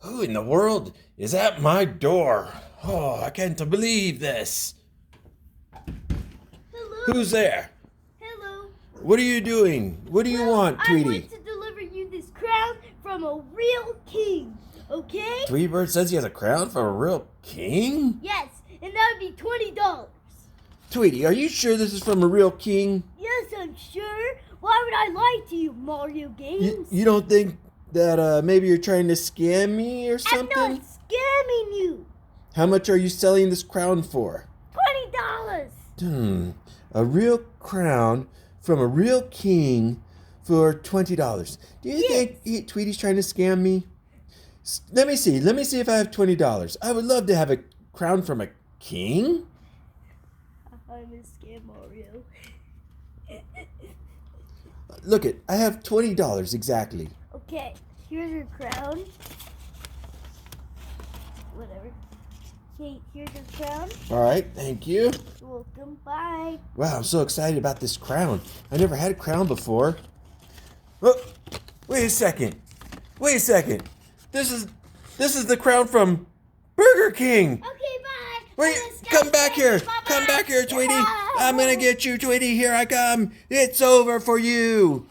Who in the world is at my door? Oh, I can't believe this. Hello. Who's there? Hello. What are you doing? What do you want, I Tweety? want to deliver you this crown from a real king, okay? Tweety Bird says he has a crown for a real king? Yes, and that would be $20. Tweety, are you sure this is from a real king? Yes, I'm sure. Why would I lie to you, Mario Games? You don't think that maybe you're trying to scam me or I'm something? not scamming you. How much are you selling this crown for? $20. A real crown from a real king for $20. Do you think Tweety's trying to scam me? Let me see. Let me see if I have $20. I would love to have a crown from a king. I'm a scam Mario. Look it, I have $20 exactly. Okay, here's your crown. Whatever. Okay, here's your crown. All right, thank you. You're welcome. Bye. Wow, I'm so excited about this crown. I never had a crown before. Oh, wait a second. Wait a second. This is the crown from Burger King. Okay, bye. Wait, come back here. Come back here, Tweety. I'm gonna get you, Tweety. Here I come. It's over for you.